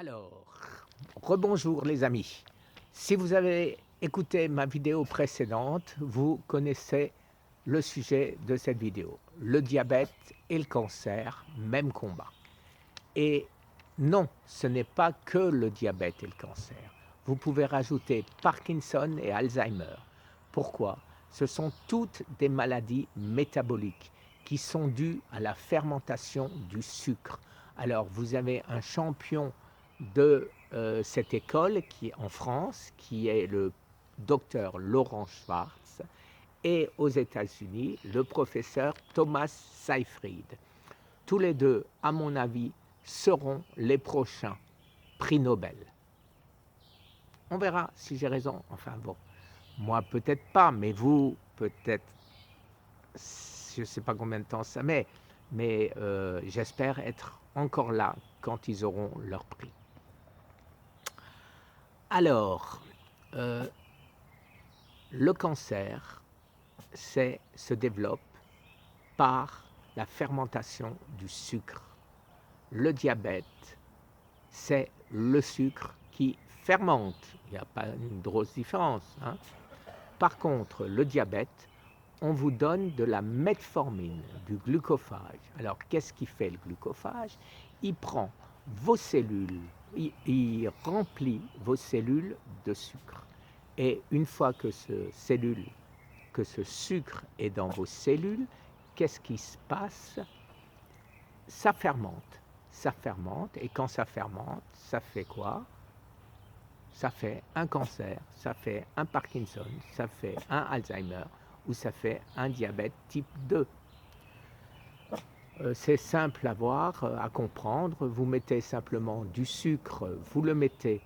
Alors, rebonjour les amis. Si vous avez écouté ma vidéo précédente, vous connaissez le sujet de cette vidéo. Le diabète et le cancer, même combat. Et non, ce n'est pas que le diabète et le cancer. Vous pouvez rajouter Parkinson et Alzheimer. Pourquoi? Ce sont toutes des maladies métaboliques qui sont dues à la fermentation du sucre. Alors, vous avez un champion de cette école qui est en France, qui est le docteur Laurent Schwartz, et aux États-Unis, le professeur Thomas Seyfried. Tous les deux, à mon avis, seront les prochains prix Nobel. On verra si j'ai raison. Enfin bon, moi peut-être pas, mais vous peut-être, je ne sais pas combien de temps ça met, mais j'espère être encore là quand ils auront leur prix. Alors, le cancer se développe par la fermentation du sucre. Le diabète, c'est le sucre qui fermente. Il n'y a pas une grosse différence, hein. Par contre, le diabète, on vous donne de la metformine, du glucophage. Alors, qu'est-ce qui fait le glucophage? Il prend vos cellules, il remplit vos cellules de sucre. Et une fois que ce sucre est dans vos cellules, qu'est-ce qui se passe? Ça fermente. Ça fermente, et quand ça fermente, ça fait quoi? Ça fait un cancer, ça fait un Parkinson, ça fait un Alzheimer ou ça fait un diabète type 2. C'est simple à voir, à comprendre. Vous mettez simplement du sucre, vous le mettez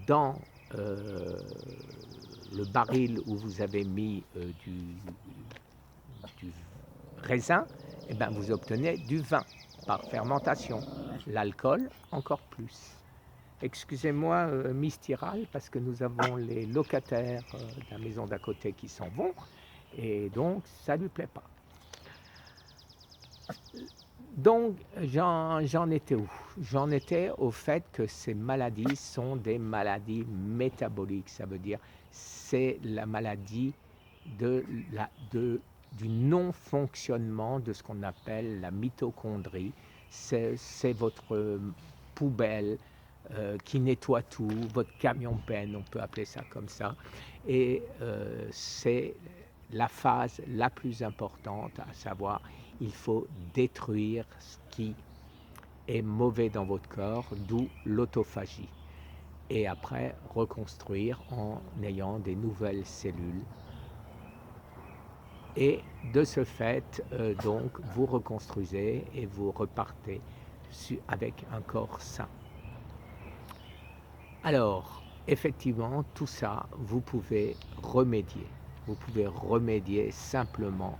dans le baril où vous avez mis du raisin, et bien vous obtenez du vin par fermentation. L'alcool, encore plus. Excusez-moi, Mistiral, parce que nous avons les locataires de la maison d'à côté qui s'en vont, et donc ça ne lui plaît pas. Donc j'en étais où? J'en étais au fait que ces maladies sont des maladies métaboliques. Ça veut dire c'est la maladie du non-fonctionnement de ce qu'on appelle la mitochondrie. C'est votre poubelle qui nettoie tout, votre camion peine, on peut appeler ça comme ça. Et c'est la phase la plus importante, à savoir, il faut détruire ce qui est mauvais dans votre corps, d'où l'autophagie. Et après, reconstruire en ayant des nouvelles cellules. Et de ce fait, donc, vous reconstruisez et vous repartez avec un corps sain. Alors, effectivement, tout ça, vous pouvez remédier. Vous pouvez remédier simplement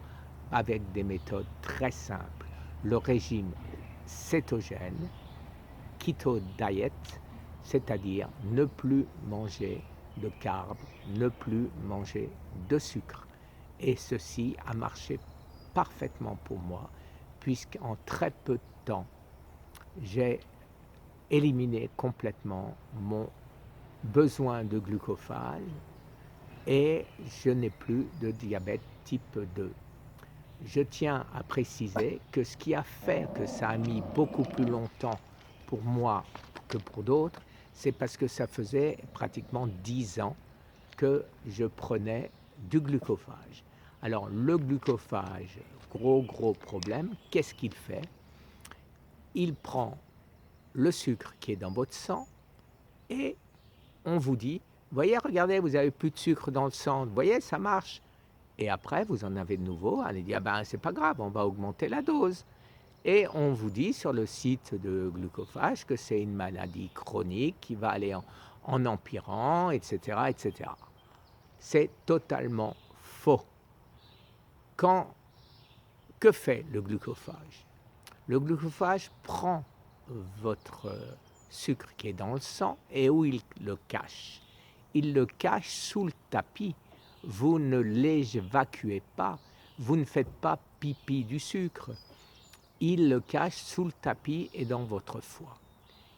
avec des méthodes très simples. Le régime cétogène, keto diet, c'est-à-dire ne plus manger de carbs, ne plus manger de sucre. Et ceci a marché parfaitement pour moi, puisqu'en très peu de temps, j'ai éliminé complètement mon besoin de glucophage et je n'ai plus de diabète type 2. Je tiens à préciser que ce qui a fait que ça a mis beaucoup plus longtemps pour moi que pour d'autres, c'est parce que ça faisait pratiquement 10 ans que je prenais du glucophage. Alors le glucophage, gros problème, qu'est-ce qu'il fait? Il prend le sucre qui est dans votre sang et on vous dit, voyez, regardez, vous avez plus de sucre dans le sang, vous voyez, ça marche. Et après, vous en avez de nouveau, on dit, ah ben, c'est pas grave, on va augmenter la dose. Et on vous dit sur le site de glucophage que c'est une maladie chronique qui va aller en empirant, etc., etc. C'est totalement faux. Que fait le glucophage? Le glucophage prend votre sucre qui est dans le sang et où il le cache? Il le cache sous le tapis. Vous ne l'évacuez pas, vous ne faites pas pipi du sucre. Il le cache sous le tapis et dans votre foie.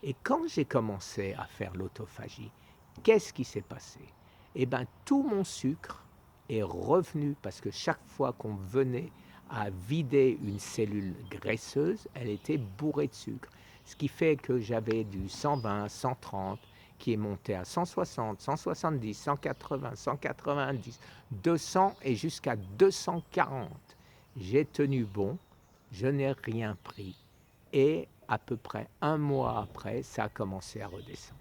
Et quand j'ai commencé à faire l'autophagie, qu'est-ce qui s'est passé? Eh bien, tout mon sucre est revenu parce que chaque fois qu'on venait à vider une cellule graisseuse, elle était bourrée de sucre. Ce qui fait que j'avais du 120, 130 qui est monté à 160, 170, 180, 190, 200 et jusqu'à 240. J'ai tenu bon, je n'ai rien pris et à peu près un mois après, ça a commencé à redescendre.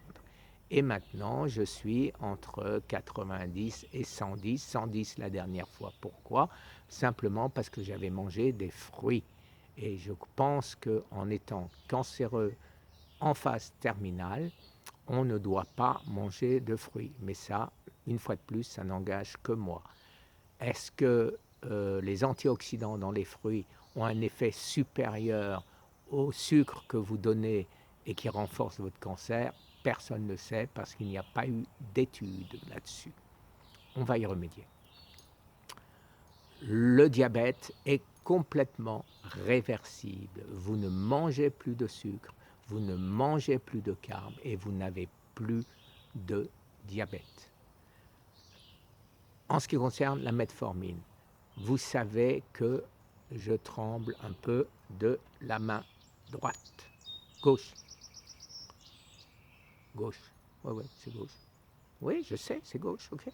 Et maintenant, je suis entre 90 et 110, 110 la dernière fois. Pourquoi? Simplement parce que j'avais mangé des fruits. Et je pense qu'en étant cancéreux en phase terminale, on ne doit pas manger de fruits. Mais ça, une fois de plus, ça n'engage que moi. Est-ce que les antioxydants dans les fruits ont un effet supérieur au sucre que vous donnez et qui renforce votre cancer? Personne ne sait parce qu'il n'y a pas eu d'études là-dessus. On va y remédier. Le diabète est complètement réversible. Vous ne mangez plus de sucre, vous ne mangez plus de carbs et vous n'avez plus de diabète. En ce qui concerne la metformine, vous savez que je tremble un peu de la main droite. Gauche. Gauche. Oui, c'est gauche. Oui, je sais, c'est gauche, ok.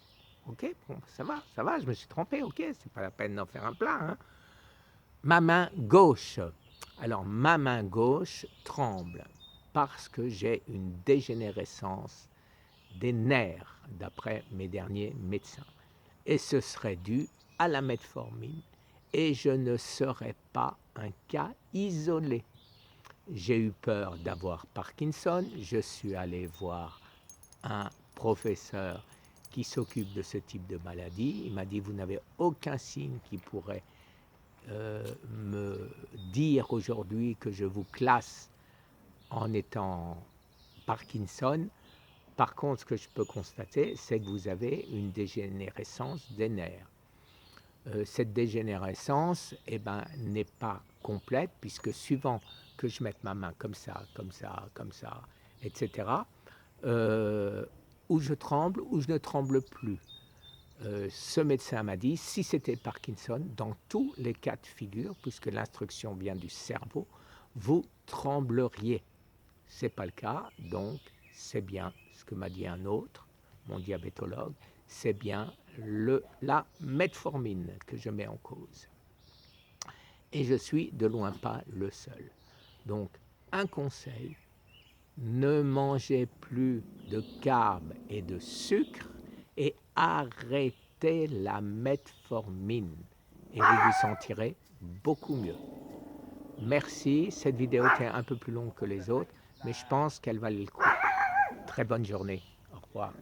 Ok, bon, ça va, je me suis trompé, ok, c'est pas la peine d'en faire un plat. Hein. Ma main gauche. Alors, ma main gauche tremble parce que j'ai une dégénérescence des nerfs, d'après mes derniers médecins. Et ce serait dû à la metformine et je ne serais pas un cas isolé. J'ai eu peur d'avoir Parkinson, je suis allé voir un professeur qui s'occupe de ce type de maladie. Il m'a dit, vous n'avez aucun signe qui pourrait me dire aujourd'hui que je vous classe en étant Parkinson. Par contre, ce que je peux constater, c'est que vous avez une dégénérescence des nerfs. Cette dégénérescence n'est pas complète, puisque suivant que je mette ma main comme ça, etc., où je tremble, ou je ne tremble plus. Ce médecin m'a dit, si c'était Parkinson, dans tous les cas de figure, puisque l'instruction vient du cerveau, vous trembleriez. Ce n'est pas le cas, donc c'est bien ce que m'a dit un autre, mon diabétologue, c'est bien la metformine que je mets en cause. Et je suis de loin pas le seul. Donc, un conseil, ne mangez plus de carbs et de sucre et arrêtez la metformine et vous vous sentirez beaucoup mieux. Merci, cette vidéo était un peu plus longue que les autres, mais je pense qu'elle valait le coup. Très bonne journée, au revoir.